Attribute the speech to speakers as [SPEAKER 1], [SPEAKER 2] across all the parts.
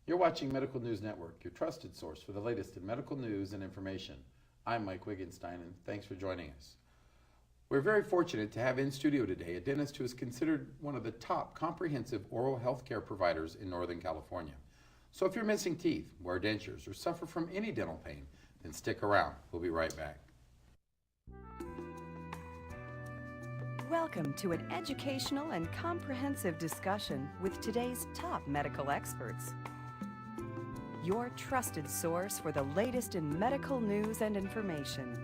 [SPEAKER 1] You're watching Medical News Network, your trusted source for the latest in medical news and information. I'm Mike Wittgenstein, and thanks for joining us. We're very fortunate to have in studio today a dentist who is considered one of the top comprehensive oral health care providers in Northern California. So if you're missing teeth, wear dentures, or suffer from any dental pain, then stick around. We'll be right back.
[SPEAKER 2] Welcome to an educational and comprehensive discussion with today's top medical experts. Your trusted source for the latest in medical news and information.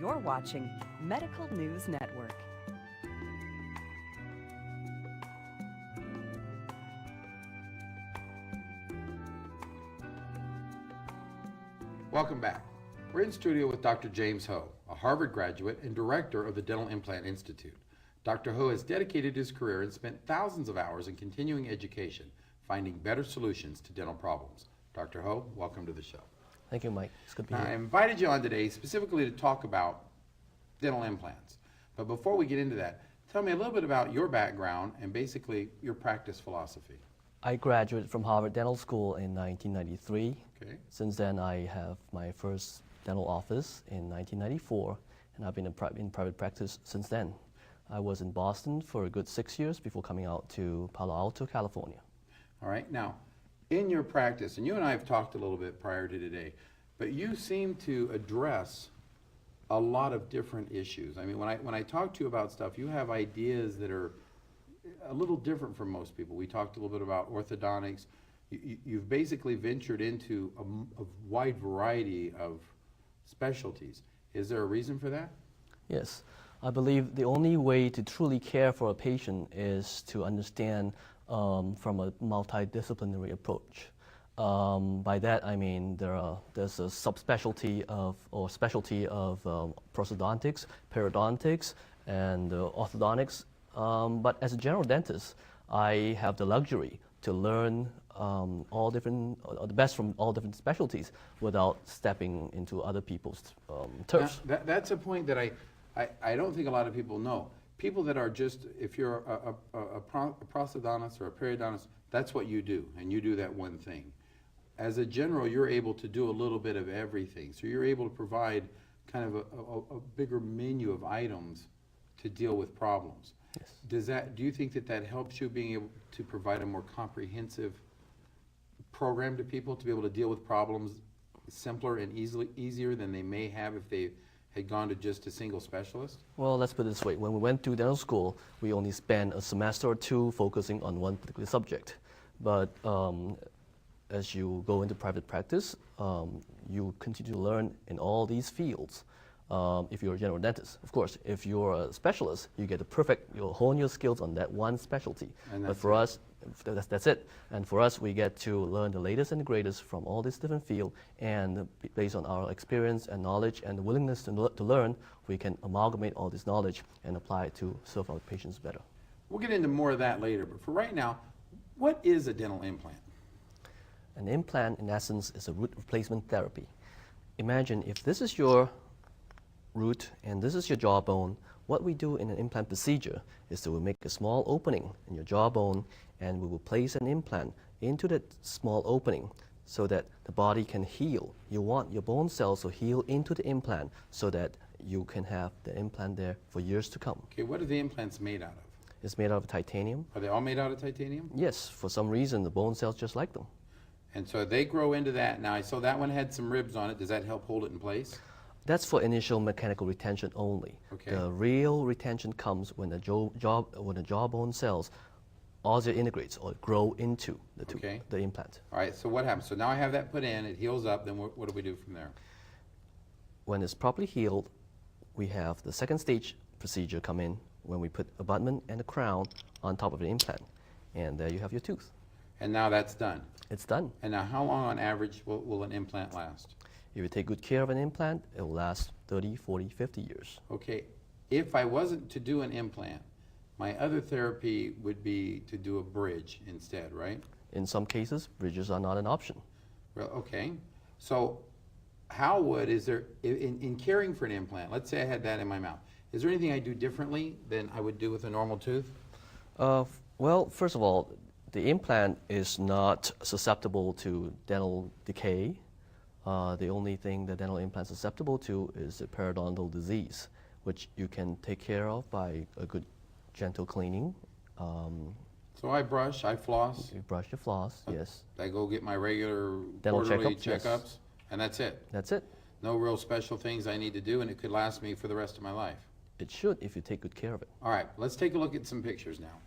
[SPEAKER 2] You're watching Medical News Network.
[SPEAKER 1] Welcome back. We're in studio with Dr. James Ho, a Harvard graduate and director of the Dental Implant Institute. Dr. Ho has dedicated his career and spent thousands of hours in continuing education, finding better solutions to dental problems. Dr. Ho, welcome to the show.
[SPEAKER 3] Thank you, Mike. It's good to be here.
[SPEAKER 1] I invited you on today specifically to talk about dental implants. But before we get into that, tell me a little bit about your background and basically your practice philosophy.
[SPEAKER 3] I graduated from Harvard Dental School in 1993.
[SPEAKER 1] Okay.
[SPEAKER 3] Since then, I have my first dental office in 1994, and I've been in private practice since then. I was in Boston for a good 6 years before coming out to Palo Alto, California.
[SPEAKER 1] All right. Now, in your practice, and you and I have talked a little bit prior to today, but you seem to address a lot of different issues. I mean, when I talk to you about stuff, you have ideas that are a little different from most people. We talked a little bit about orthodontics. You've basically ventured into a wide variety of specialties. Is there a reason for that?
[SPEAKER 3] Yes. I believe the only way to truly care for a patient is to understand from a multidisciplinary approach. By that I mean there's a subspecialty of or specialty of prosthodontics, periodontics, and orthodontics. But as a general dentist, I have the luxury to learn the best from all different specialties without stepping into other people's turfs.
[SPEAKER 1] Now, that's a point that I don't think a lot of people know. People that are just, if you're a prosthodontist or a periodontist, that's what you do, and you do that one thing. As a general, you're able to do a little bit of everything. So you're able to provide kind of a bigger menu of items to deal with problems.
[SPEAKER 3] Yes.
[SPEAKER 1] Do you think that helps you being able to provide a more comprehensive program to people to be able to deal with problems simpler and easier than they may have if they had gone to just a single specialist?
[SPEAKER 3] Well, let's put it this way. When we went to dental school, we only spent a semester or two focusing on one particular subject. But as you go into private practice, you continue to learn in all these fields. If you're a general dentist, of course, if you're a specialist, you get you'll hone your skills on that one specialty. But for us, that's it. And for us, we get to learn the latest and the greatest from all these different fields, and based on our experience and knowledge and the willingness to learn, we can amalgamate all this knowledge and apply it to serve our patients better.
[SPEAKER 1] We'll get into more of that later, but for right now, what is a dental implant?
[SPEAKER 3] An implant, in essence, is a root replacement therapy. Imagine if this is your root and this is your jawbone. What we do in an implant procedure is that we make a small opening in your jawbone, and we will place an implant into that small opening so that the body can heal. You want your bone cells to heal into the implant so that you can have the implant there for years to come.
[SPEAKER 1] Okay, what are the implants made out of?
[SPEAKER 3] It's made out of titanium.
[SPEAKER 1] Are they all made out of titanium?
[SPEAKER 3] Yes, for some reason the bone cells just like them.
[SPEAKER 1] And so they grow into that. Now, I saw that one had some ribs on it. Does that help hold it in place?
[SPEAKER 3] That's for initial mechanical retention only.
[SPEAKER 1] Okay.
[SPEAKER 3] The real retention comes when the jawbone cells osseointegrates or grow into the implant.
[SPEAKER 1] All right, so what happens? So now I have that put in, it heals up, then what do we do from there?
[SPEAKER 3] When it's properly healed, we have the second stage procedure come in when we put abutment and a crown on top of the implant. And there you have your tooth.
[SPEAKER 1] And now that's done?
[SPEAKER 3] It's done.
[SPEAKER 1] And now how long on average will an implant last?
[SPEAKER 3] If you take good care of an implant, it will last 30, 40, 50 years.
[SPEAKER 1] Okay, if I wasn't to do an implant, my other therapy would be to do a bridge instead, right?
[SPEAKER 3] In some cases, bridges are not an option.
[SPEAKER 1] Well, okay. So in caring for an implant, let's say I had that in my mouth, is there anything I do differently than I would do with a normal tooth?
[SPEAKER 3] Well, first of all, The implant is not susceptible to dental decay. The only thing the dental implant is susceptible to is a periodontal disease, which you can take care of by a good gentle cleaning.
[SPEAKER 1] So I brush, I floss,
[SPEAKER 3] You brush your floss, yes.
[SPEAKER 1] I go get my regular
[SPEAKER 3] Dental
[SPEAKER 1] quarterly
[SPEAKER 3] checkups, yes.
[SPEAKER 1] checkups, and that's it.
[SPEAKER 3] That's it.
[SPEAKER 1] No real special things I need to do, and it could last me for the rest of my life.
[SPEAKER 3] It should if you take good care of it.
[SPEAKER 1] All right, let's take a look at some pictures now.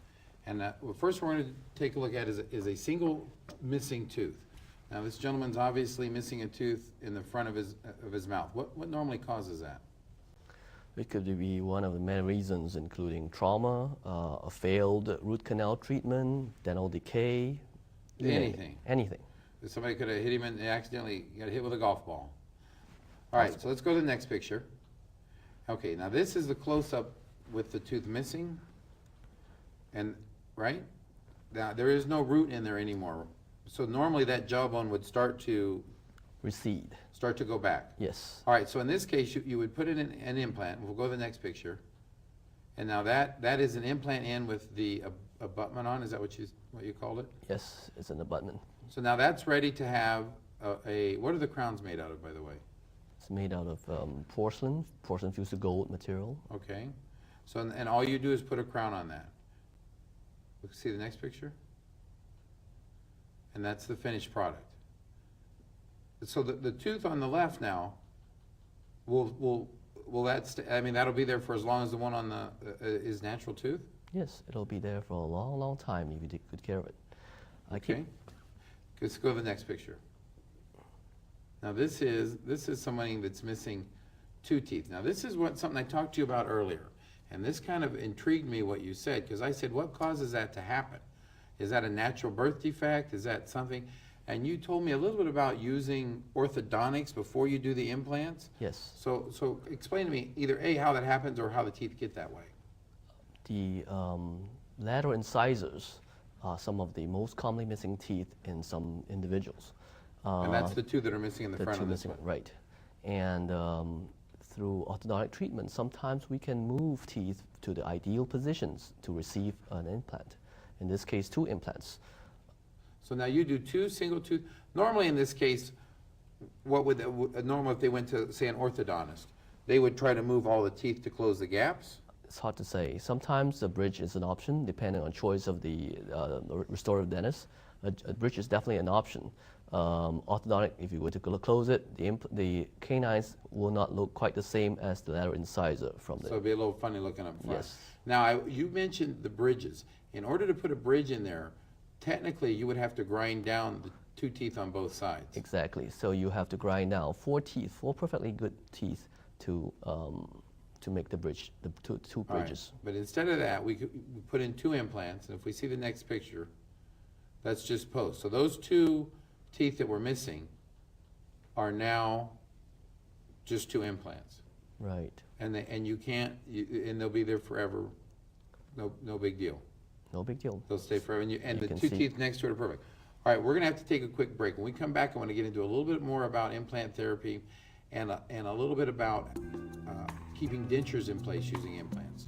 [SPEAKER 1] And well, first we're going to take a look at is a single missing tooth. Now this gentleman's obviously missing a tooth in the front of his mouth. What normally causes that?
[SPEAKER 3] It could be one of the many reasons, including trauma, a failed root canal treatment, dental decay.
[SPEAKER 1] Anything.
[SPEAKER 3] Anything.
[SPEAKER 1] Somebody could have hit him and accidentally got hit with a golf ball. All right, so let's go to the next picture. Okay, now this is the close-up with the tooth missing. And, right? Now, there is no root in there anymore. So normally that jawbone would start to
[SPEAKER 3] Recede.
[SPEAKER 1] go back.
[SPEAKER 3] Yes.
[SPEAKER 1] All right, so in this case, you would put in an implant. We'll go to the next picture. And now that is an implant in with the abutment on. Is that what you called it?
[SPEAKER 3] Yes, it's an abutment.
[SPEAKER 1] So now that's ready to have what are the crowns made out of, by the way?
[SPEAKER 3] It's made out of porcelain fused to gold material.
[SPEAKER 1] Okay. So, and all you do is put a crown on that. See the next picture? And that's the finished product. So the tooth on the left now, will that I mean, that'll be there for as long as the one on the is natural tooth?
[SPEAKER 3] Yes, it'll be there for a long, long time if you take good care of it.
[SPEAKER 1] Okay. Let's go to the next picture. Now this is somebody that's missing 2 teeth. Now this is something I talked to you about earlier. And this kind of intrigued me what you said, because I said, what causes that to happen? Is that a natural birth defect? Is that something? And you told me a little bit about using orthodontics before you do the implants.
[SPEAKER 3] Yes.
[SPEAKER 1] So explain to me either A, how that happens, or how the teeth get that way.
[SPEAKER 3] The lateral incisors are some of the most commonly missing teeth in some individuals.
[SPEAKER 1] And that's the 2 that are missing in the front of this one.
[SPEAKER 3] Right. And through orthodontic treatment, sometimes we can move teeth to the ideal positions to receive an implant. In this case, 2 implants.
[SPEAKER 1] So now you do 2 single tooth. Normally in this case, what would normally if they went to, say, an orthodontist, they would try to move all the teeth to close the gaps?
[SPEAKER 3] It's hard to say. Sometimes the bridge is an option, depending on choice of the restorative dentist. A bridge is definitely an option. Orthodontic, if you were to close it, the canines will not look quite the same as the lateral incisor from the.
[SPEAKER 1] So it'd be a little funny looking up front.
[SPEAKER 3] Yes.
[SPEAKER 1] Now, you mentioned the bridges. In order to put a bridge in there, technically you would have to grind down the 2 teeth on both sides.
[SPEAKER 3] Exactly. So you have to grind down 4 teeth, 4 perfectly good teeth to make the bridge, the two
[SPEAKER 1] All right.
[SPEAKER 3] bridges.
[SPEAKER 1] But instead of that, we put in 2 implants, and if we see the next picture, that's just post. So those 2 teeth that were missing are now just 2 implants.
[SPEAKER 3] Right.
[SPEAKER 1] And you can't, and they'll be there forever. No big deal.
[SPEAKER 3] No big deal.
[SPEAKER 1] They'll stay forever, and
[SPEAKER 3] You
[SPEAKER 1] the
[SPEAKER 3] can
[SPEAKER 1] 2
[SPEAKER 3] see-
[SPEAKER 1] teeth next to it are perfect. All right, we're gonna have to take a quick break. When we come back, I wanna get into a little bit more about implant therapy and a little bit about keeping dentures in place using implants.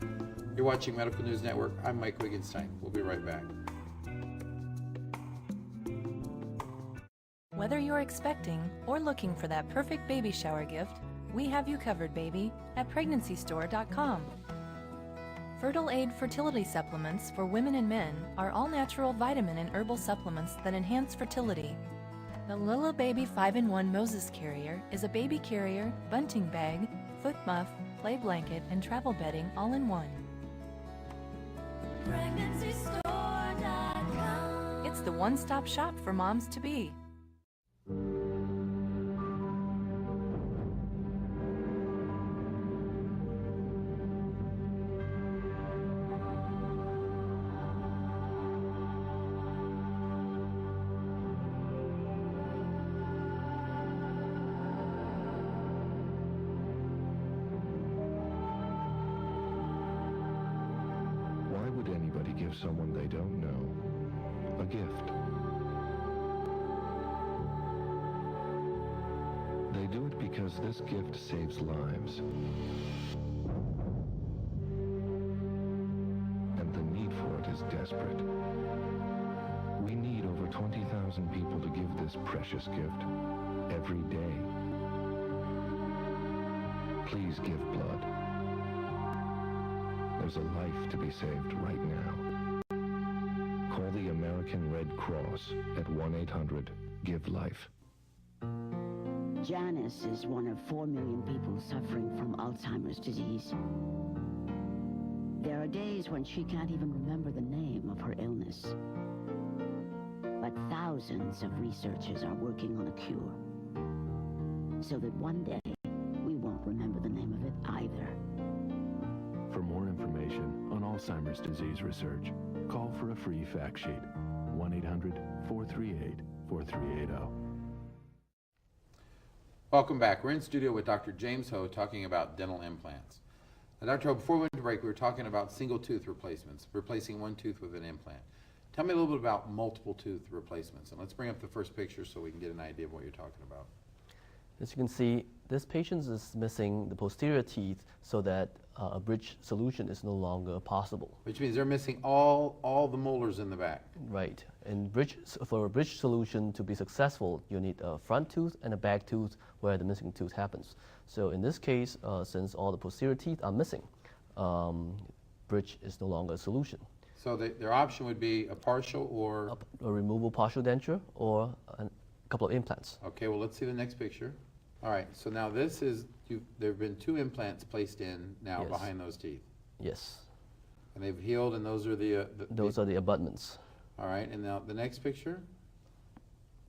[SPEAKER 1] You're watching Medical News Network. I'm Mike Wittgenstein. We'll be right back.
[SPEAKER 4] Whether you're expecting or looking for that perfect baby shower gift, we have you covered, baby, at PregnancyStore.com. Fertile Aid fertility supplements for women and men are all-natural vitamin and herbal supplements that enhance fertility. The Lila Baby 5-in-1 Moses Carrier is a baby carrier, bunting bag, foot muff, play blanket, and travel bedding all in one. PregnancyStore.com. It's the one-stop shop for moms-to-be.
[SPEAKER 5] Why would anybody give someone they don't know a gift? They do it because this gift saves lives. And the need for it is desperate. this precious gift every day. Please give blood. There's a life to be saved right now. Call the American Red Cross at 1-800-GIVE-LIFE.
[SPEAKER 6] Janice is one of 4 million people suffering from Alzheimer's disease. There are days when she can't even remember the name of her illness. But thousands of researchers are working on a cure, so that one day we won't remember the name of it either.
[SPEAKER 7] For more information on Alzheimer's disease research, call for a free fact sheet. 1-800-438-4380.
[SPEAKER 1] Welcome back. We're in studio with Dr. James Ho talking about dental implants. Now, Dr. Ho, before we went to break, we were talking about single tooth replacements, replacing one tooth with an implant. Tell me a little bit about multiple tooth replacements, and let's bring up the first picture so we can get an idea of what you're talking about.
[SPEAKER 3] As you can see, this patient is missing the posterior teeth so that a bridge solution is no longer possible.
[SPEAKER 1] Which means they're missing all the molars in the back.
[SPEAKER 3] Right. And for a bridge solution to be successful, you need a front tooth and a back tooth where the missing tooth happens. So in this case, since all the posterior teeth are missing, bridge is no longer a solution.
[SPEAKER 1] So their option would be a partial or?
[SPEAKER 3] A removable partial denture or a couple of implants.
[SPEAKER 1] Okay, well, let's see the next picture. All right, so now this is, there have been 2 implants placed in now
[SPEAKER 3] Yes.
[SPEAKER 1] behind those teeth.
[SPEAKER 3] Yes.
[SPEAKER 1] And they've healed, and those are
[SPEAKER 3] Those are the abutments.
[SPEAKER 1] All right, and now the next picture?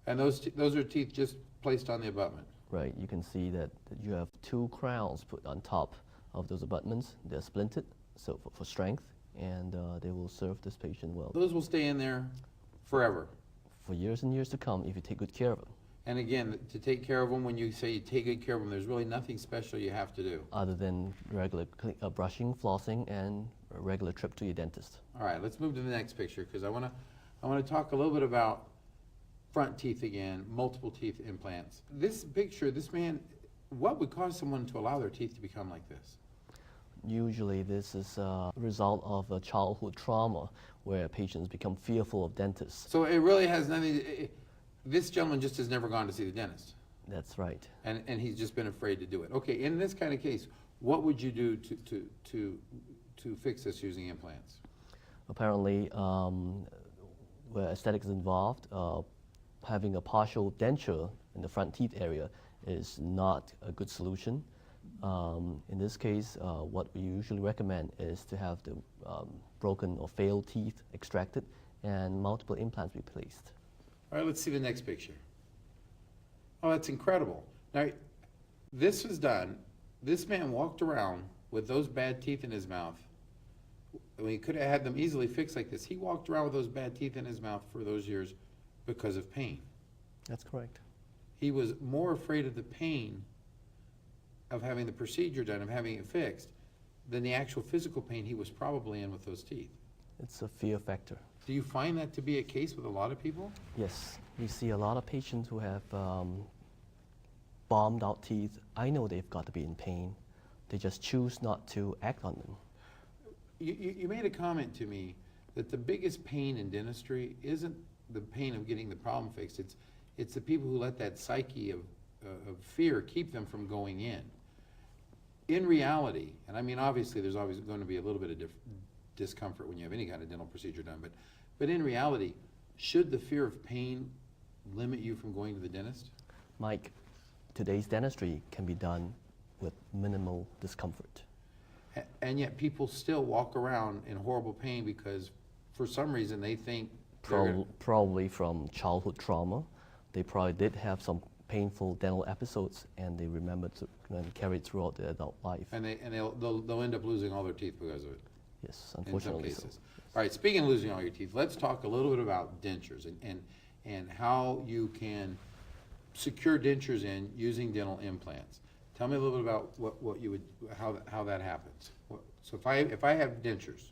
[SPEAKER 1] And those are teeth just placed on the abutment.
[SPEAKER 3] Right, you can see that you have 2 crowns put on top of those abutments. They're splinted, so for strength, and they will serve this patient well.
[SPEAKER 1] Those will stay in there forever.
[SPEAKER 3] For years and years to come if you take good care of them.
[SPEAKER 1] And again, to take care of them, when you say you take good care of them, there's really nothing special you have to do.
[SPEAKER 3] Other than regular brushing, flossing, and a regular trip to your dentist.
[SPEAKER 1] All right, let's move to the next picture because I want to talk a little bit about front teeth again, multiple teeth implants. This picture, this man, what would cause someone to allow their teeth to become like this?
[SPEAKER 3] Usually this is a result of a childhood trauma where patients become fearful of dentists.
[SPEAKER 1] So it really has nothing, this gentleman just has never gone to see the dentist.
[SPEAKER 3] That's right.
[SPEAKER 1] And he's just been afraid to do it. Okay, in this kind of case, what would you do to fix this using implants?
[SPEAKER 3] Apparently, where aesthetics is involved, having a partial denture in the front teeth area is not a good solution. In this case, what we usually recommend is to have the broken or failed teeth extracted and multiple implants replaced.
[SPEAKER 1] All right, let's see the next picture. Oh, that's incredible. Now, this was done. This man walked around with those bad teeth in his mouth. He could have had them easily fixed like this. He walked around with those bad teeth in his mouth for those years because of pain.
[SPEAKER 3] That's correct.
[SPEAKER 1] He was more afraid of the pain of having the procedure done, of having it fixed, than the actual physical pain he was probably in with those teeth.
[SPEAKER 3] It's a fear factor.
[SPEAKER 1] Do you find that to be a case with a lot of people?
[SPEAKER 3] Yes, we see a lot of patients who have bombed out teeth. I know they've got to be in pain. They just choose not to act on them.
[SPEAKER 1] You made a comment to me that the biggest pain in dentistry isn't the pain of getting the problem fixed. It's the people who let that psyche of fear keep them from going in. In reality, and I mean obviously there's always going to be a little bit of discomfort when you have any kind of dental procedure done, but in reality, should the fear of pain limit you from going to the dentist?
[SPEAKER 3] Mike, today's dentistry can be done with minimal discomfort.
[SPEAKER 1] And yet people still walk around in horrible pain because for some reason they think
[SPEAKER 3] Probably from childhood trauma. They probably did have some painful dental episodes and they remember to carry it throughout their adult life.
[SPEAKER 1] and they'll end up losing all their teeth because of it.
[SPEAKER 3] Yes,
[SPEAKER 1] In some
[SPEAKER 3] unfortunately
[SPEAKER 1] cases.
[SPEAKER 3] so.
[SPEAKER 1] All right, speaking of losing all your teeth, let's talk a little bit about dentures and how you can secure dentures in using dental implants. Tell me a little bit about what you would, how that happens. So if I have dentures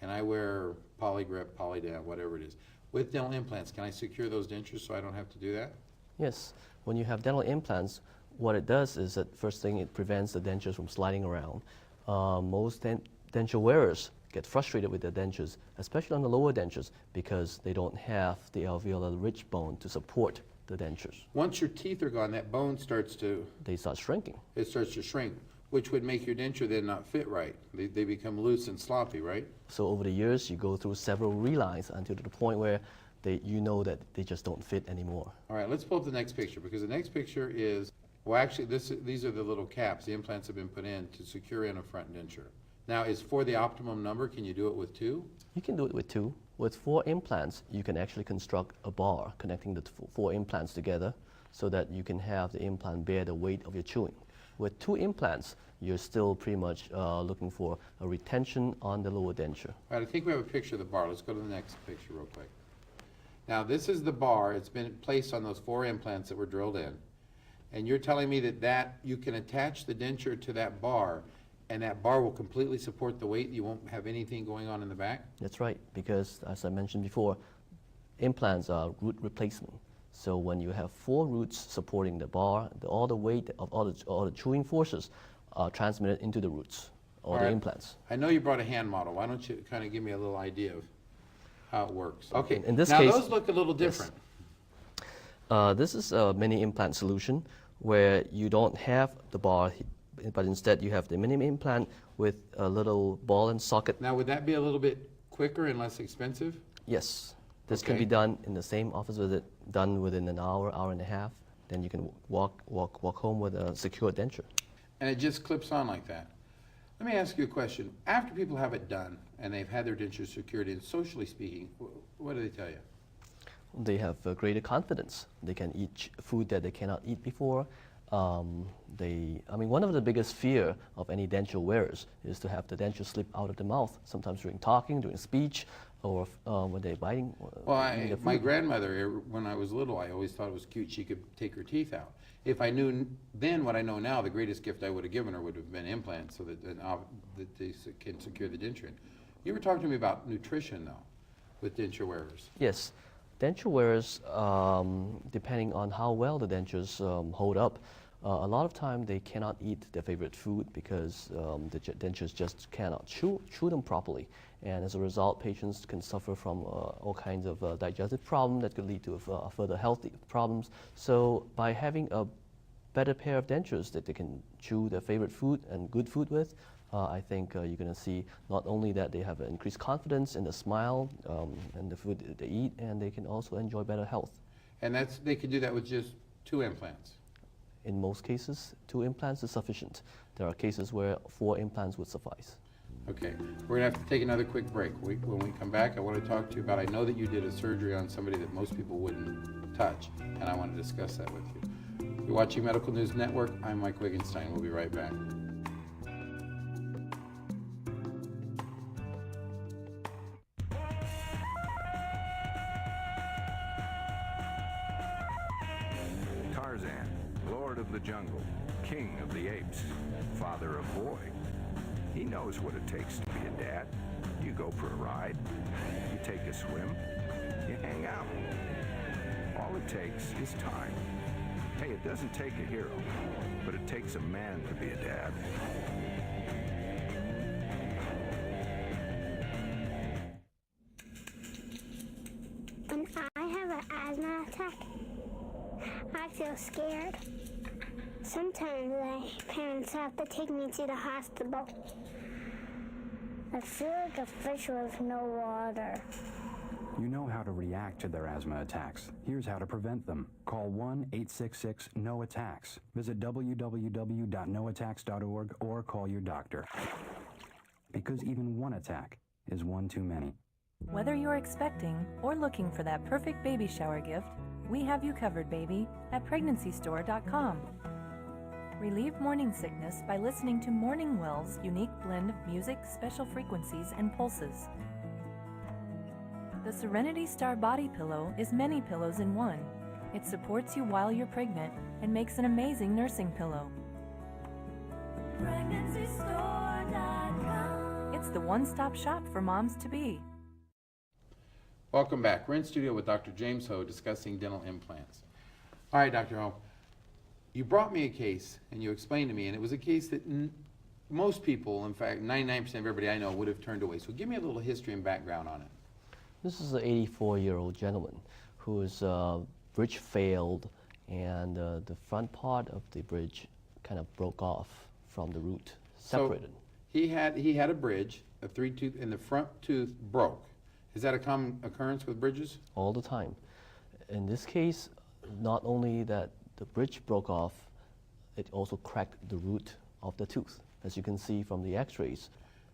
[SPEAKER 1] and I wear Polygrip, Polydent, whatever it is, with dental implants, can I secure those dentures so I don't have to do that?
[SPEAKER 3] Yes, when you have dental implants, what it does is that first thing, it prevents the dentures from sliding around. Most denture wearers get frustrated with their dentures, especially on the lower dentures, because they don't have the alveolar ridge bone to support the dentures.
[SPEAKER 1] Once your teeth are gone, that bone starts to,
[SPEAKER 3] They start shrinking.
[SPEAKER 1] it starts to shrink, which would make your denture then not fit right. They become loose and sloppy, right?
[SPEAKER 3] So over the years, you go through several relines until to the point where you know that they just don't fit anymore.
[SPEAKER 1] All right, let's pull up the next picture, because the next picture is, well, actually, these are the little caps. The implants have been put in to secure in a front denture. Now, is 4 the optimum number? Can you do it with 2?
[SPEAKER 3] You can do it with 2. With 4 implants, you can actually construct a bar connecting the 4 implants together so that you can have the implant bear the weight of your chewing. With 2 implants, you're still pretty much looking for a retention on the lower denture.
[SPEAKER 1] All right, I think we have a picture of the bar. Let's go to the next picture real quick. Now, this is the bar. It's been placed on those 4 implants that were drilled in. And you're telling me that you can attach the denture to that bar, and that bar will completely support the weight? You won't have anything going on in the back?
[SPEAKER 3] That's right, because as I mentioned before, implants are root replacement. So when you have 4 roots supporting the bar, all the weight of all the chewing forces are transmitted into the roots or
[SPEAKER 1] All
[SPEAKER 3] the
[SPEAKER 1] right.
[SPEAKER 3] implants.
[SPEAKER 1] I know you brought a hand model. Why don't you kind of give me a little idea of how it works? Okay,
[SPEAKER 3] In this
[SPEAKER 1] now
[SPEAKER 3] case,
[SPEAKER 1] those look a little
[SPEAKER 3] yes.
[SPEAKER 1] different.
[SPEAKER 3] This is a mini implant solution where you don't have the bar, but instead you have the mini implant with a little ball and socket.
[SPEAKER 1] Now, would that be a little bit quicker and less expensive?
[SPEAKER 3] Yes, this can
[SPEAKER 1] Okay.
[SPEAKER 3] be done in the same office visit, done within an hour, hour and a half. Then you can walk home with a secure denture.
[SPEAKER 1] And it just clips on like that. Let me ask you a question. After people have it done and they've had their dentures secured in, socially speaking, what do they tell you?
[SPEAKER 3] They have greater confidence. They can eat food that they cannot eat before. One of the biggest fear of any denture wearers is to have the denture slip out of the mouth, sometimes during talking, during speech, or when they're biting.
[SPEAKER 1] Well,
[SPEAKER 3] eating the
[SPEAKER 1] my
[SPEAKER 3] food.
[SPEAKER 1] grandmother, when I was little, I always thought it was cute she could take her teeth out. If I knew then what I know now, the greatest gift I would have given her would have been implants so that they can secure the denture in. You were talking to me about nutrition, though, with denture wearers.
[SPEAKER 3] Yes. Denture wearers, depending on how well the dentures hold up, a lot of time they cannot eat their favorite food because the dentures just cannot chew them properly. And as a result, patients can suffer from all kinds of digestive problems that could lead to further health problems. So by having a better pair of dentures that they can chew their favorite food and good food with, I think you're going to see not only that they have an increased confidence in the smile and the food that they eat, and they can also enjoy better health.
[SPEAKER 1] And they can do that with just 2 implants.
[SPEAKER 3] In most cases, 2 implants is sufficient. There are cases where 4 implants would suffice.
[SPEAKER 1] Okay, we're gonna have to take another quick break. When we come back, I want to talk to you about, I know that you did a surgery on somebody that most people wouldn't touch, and I want to discuss that with you. You're watching Medical News Network. I'm Mike Wittgenstein. We'll be right back.
[SPEAKER 8] Tarzan, Lord of the Jungle, King of the Apes, Father of Boy. He knows what it takes to be a dad. You go for a ride, you take a swim, you hang out. All it takes is time. Hey, it doesn't take a hero, but it takes a man to be a dad.
[SPEAKER 9] When I have an asthma attack, I feel scared. Sometimes my parents have to take me to the hospital. I feel like a fish with no water.
[SPEAKER 10] You know how to react to their asthma attacks. Here's how to prevent them. Call 1-866-NO-ATTACKS. Visit www.noattacks.org or call your doctor. Because even one attack is one too many.
[SPEAKER 4] Whether you're expecting or looking for that perfect baby shower gift, we have you covered, baby, at PregnancyStore.com. Relieve morning sickness by listening to Morning Well's unique blend of music, special frequencies, and pulses. The Serenity Star Body Pillow is many pillows in one. It supports you while you're pregnant and makes an amazing nursing pillow. PregnancyStore.com. It's the one-stop shop for moms to be.
[SPEAKER 1] Welcome back. We're in studio with Dr. James Ho discussing dental implants. All right, Dr. Ho, you brought me a case and you explained to me, and it was a case that most people, in fact, 99% of everybody I know would have turned away. So give me a little history and background on it.
[SPEAKER 3] This is an 84-year-old gentleman whose bridge failed, and the front part of the bridge kind of broke off from the root, separated.
[SPEAKER 1] So he had a bridge, a 3-tooth, and the front tooth broke. Is that a common occurrence with bridges?
[SPEAKER 3] All the time. In this case, not only that the bridge broke off, it also cracked the root of the tooth, as you can see from the x-rays.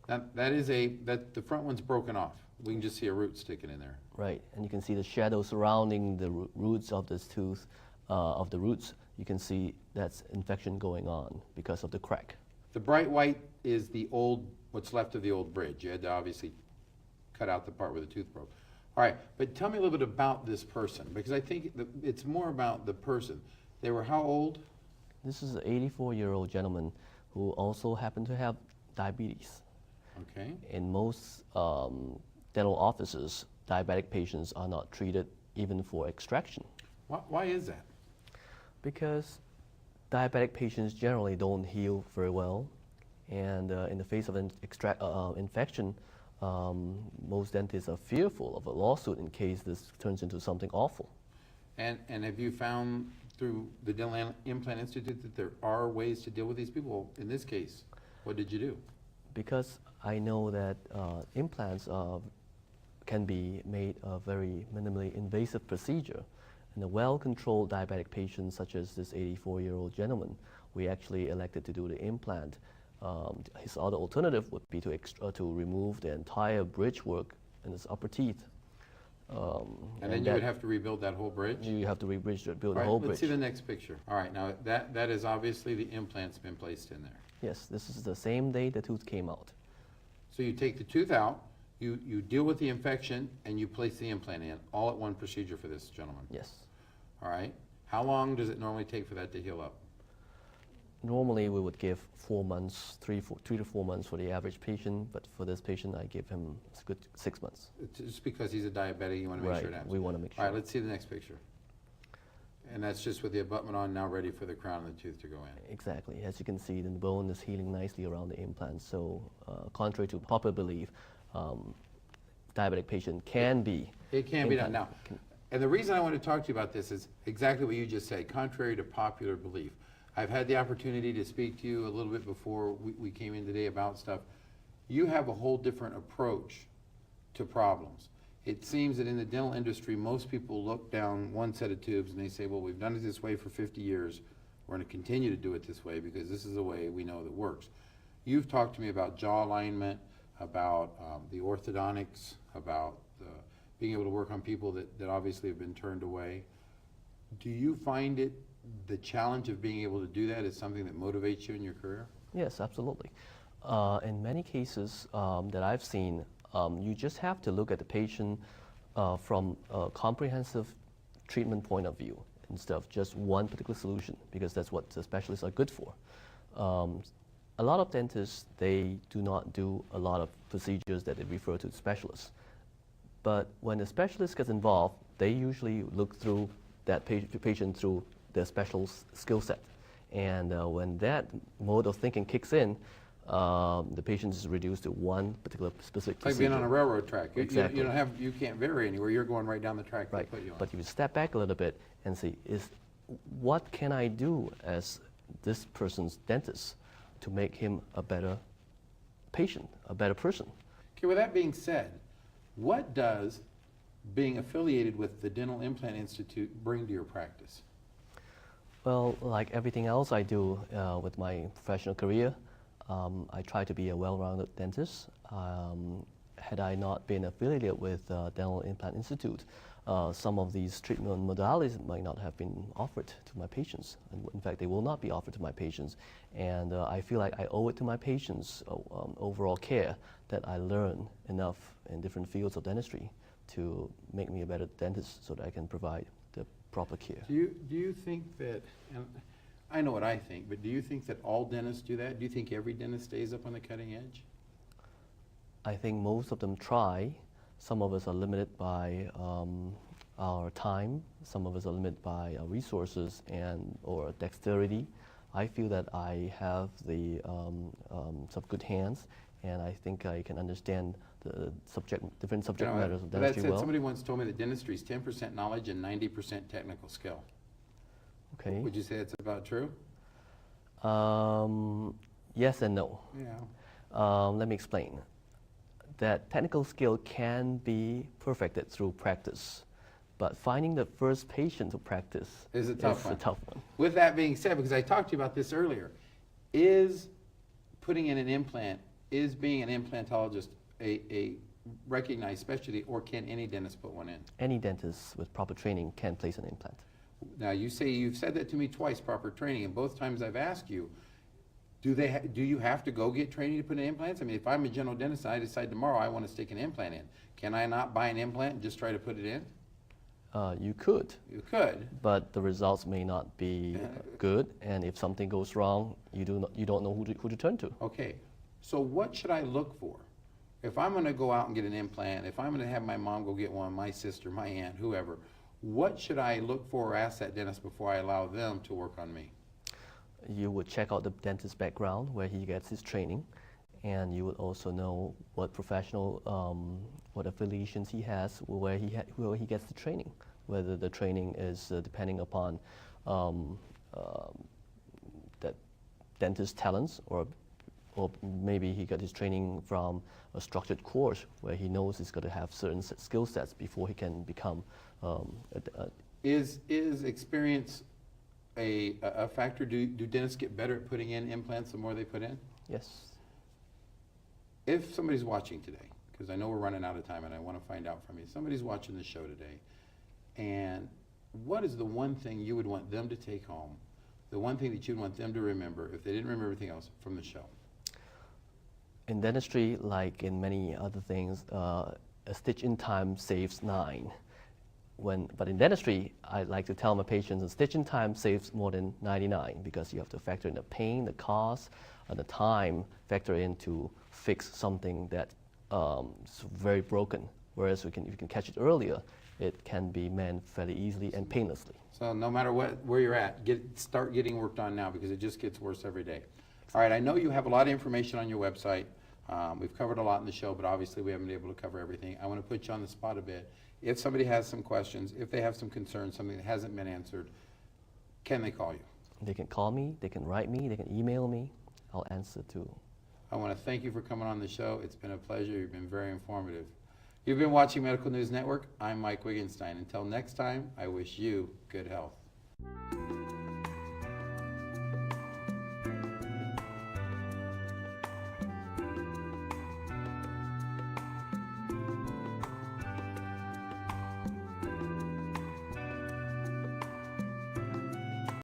[SPEAKER 1] That the front one's broken off. We can just see a root sticking in there.
[SPEAKER 3] Right, and you can see the shadow surrounding the roots of this tooth, of the roots. You can see that's infection going on because of the crack.
[SPEAKER 1] The bright white is the old, what's left of the old bridge. You had to obviously cut out the part where the tooth broke. All right, but tell me a little bit about this person, because I think it's more about the person. They were how old?
[SPEAKER 3] This is an 84-year-old gentleman who also happened to have diabetes.
[SPEAKER 1] Okay.
[SPEAKER 3] In most dental offices, diabetic patients are not treated even for extraction.
[SPEAKER 1] Why is that?
[SPEAKER 3] Because diabetic patients generally don't heal very well, and in the face of an infection, most dentists are fearful of a lawsuit in case this turns into something awful.
[SPEAKER 1] And have you found through the Dental Implant Institute that there are ways to deal with these people? In this case, what did you do?
[SPEAKER 3] Because I know that implants can be made a very minimally invasive procedure. In a well-controlled diabetic patient, such as this 84-year-old gentleman, we actually elected to do the implant. His other alternative would be to remove the entire bridge work in his upper teeth.
[SPEAKER 1] And then you would have to rebuild that whole bridge?
[SPEAKER 3] You have to rebuild the
[SPEAKER 1] All right,
[SPEAKER 3] whole bridge.
[SPEAKER 1] let's see the next picture. All right, now that is obviously the implant's been placed in there.
[SPEAKER 3] Yes, this is the same day the tooth came out.
[SPEAKER 1] So you take the tooth out, you deal with the infection, and you place the implant in, all at one procedure for this gentleman?
[SPEAKER 3] Yes.
[SPEAKER 1] All right. How long does it normally take for that to heal up?
[SPEAKER 3] Normally, we would give 4 months, 3 to 4 months for the average patient, but for this patient, I give him a good 6 months.
[SPEAKER 1] It's just because he's a diabetic, you want to make sure it happens.
[SPEAKER 3] We want to make sure.
[SPEAKER 1] All right, let's see the next picture. And that's just with the abutment on, now ready for the crown of the tooth to go in.
[SPEAKER 3] Exactly. As you can see, the bone is healing nicely around the implant. So, contrary to popular belief, diabetic patient can be.
[SPEAKER 1] It can be done. Now, and the reason I want to talk to you about this is exactly what you just said, contrary to popular belief. I've had the opportunity to speak to you a little bit before we came in today about stuff. You have a whole different approach to problems. It seems that in the dental industry, most people look down one set of tubes and they say, well, we've done it this way for 50 years. We're going to continue to do it this way because this is the way we know that works. You've talked to me about jaw alignment, about the orthodontics, about being able to work on people that obviously have been turned away. Do you find it, the challenge of being able to do that is something that motivates you in your career?
[SPEAKER 3] Yes, absolutely. In many cases that I've seen, you just have to look at the patient from a comprehensive treatment point of view instead of just one particular solution, because that's what the specialists are good for. A lot of dentists, they do not do a lot of procedures that they refer to specialists. But when the specialist gets involved, they usually look through that patient through their special skill set. And when that mode of thinking kicks in, the patient is reduced to one particular specific procedure.
[SPEAKER 1] Like being on a railroad track.
[SPEAKER 3] Exactly.
[SPEAKER 1] You can't vary anywhere. You're going right down the track they put you on.
[SPEAKER 3] But you step back a little bit and see, what can I do as this person's dentist to make him a better patient, a better person?
[SPEAKER 1] Okay, with that being said, what does being affiliated with the Dental Implant Institute bring to your practice?
[SPEAKER 3] Well, like everything else I do with my professional career, I try to be a well-rounded dentist. Had I not been affiliated with Dental Implant Institute, some of these treatment modalities might not have been offered to my patients. In fact, they will not be offered to my patients. And I feel like I owe it to my patients' overall care that I learn enough in different fields of dentistry to make me a better dentist so that I can provide the proper care.
[SPEAKER 1] Do you think that, and I know what I think, but do you think that all dentists do that? Do you think every dentist stays up on the cutting edge?
[SPEAKER 3] I think most of them try. Some of us are limited by our time. Some of us are limited by our resources or dexterity. I feel that I have some good hands, and I think I can understand the different subject matters of
[SPEAKER 1] that
[SPEAKER 3] dentistry
[SPEAKER 1] said,
[SPEAKER 3] well.
[SPEAKER 1] somebody once told me that dentistry is 10% knowledge and 90% technical skill.
[SPEAKER 3] Okay.
[SPEAKER 1] Would you say that's about true?
[SPEAKER 3] Yes and no.
[SPEAKER 1] Yeah.
[SPEAKER 3] Let me explain. That technical skill can be perfected through practice, but finding the first patient to practice
[SPEAKER 1] Is a tough one. With that being said, because I talked to you about this earlier, is putting in an implant, is being an implantologist a recognized specialty, or can any dentist put one in?
[SPEAKER 3] Any dentist with proper training can place an implant.
[SPEAKER 1] Now, you say you've said that to me twice, proper training, and both times I've asked you, do you have to go get training to put in implants? I mean, if I'm a general dentist and I decide tomorrow I want to stick an implant in, can I not buy an implant and just try to put it in?
[SPEAKER 3] You could.
[SPEAKER 1] You could.
[SPEAKER 3] But the results may not be good, and if something goes wrong, you don't know who to turn to.
[SPEAKER 1] Okay, so what should I look for? If I'm going to go out and get an implant, if I'm going to have my mom go get one, my sister, my aunt, whoever, what should I look for or ask that dentist before I allow them to work on me?
[SPEAKER 3] You would check out the dentist's background, where he gets his training, and you would also know what professional, what affiliations he has, where he gets the training, whether the training is depending upon that dentist's talents, or maybe he got his training from a structured course where he knows he's got to have certain skill sets before he can become
[SPEAKER 1] Is experience a factor? Do dentists get better at putting in implants the more they put in?
[SPEAKER 3] Yes.
[SPEAKER 1] If somebody's watching today, because I know we're running out of time and I want to find out from you, somebody's watching the show today, and what is the one thing you would want them to take home, the one thing that you'd want them to remember, if they didn't remember everything else, from the show?
[SPEAKER 3] In dentistry, like in many other things, a stitch in time saves 9. But in dentistry, I like to tell my patients a stitch in time saves more than 99, because you have to factor in the pain, the cost, and the time factor in to fix something that is very broken. Whereas if you can catch it earlier, it can be mended fairly easily and painlessly.
[SPEAKER 1] So no matter where you're at, start getting worked on now, because it just gets worse every day. All right, I know you have a lot of information on your website. We've covered a lot in the show, but obviously we haven't been able to cover everything. I want to put you on the spot a bit. If somebody has some questions, if they have some concerns, something that hasn't been answered, can they call you?
[SPEAKER 3] They can call me, they can write me, they can email me. I'll answer too.
[SPEAKER 1] I want to thank you for coming on the show. It's been a pleasure. You've been very informative. You've been watching Medical News Network. I'm Mike Wiggenstein. Until next time, I wish you good health.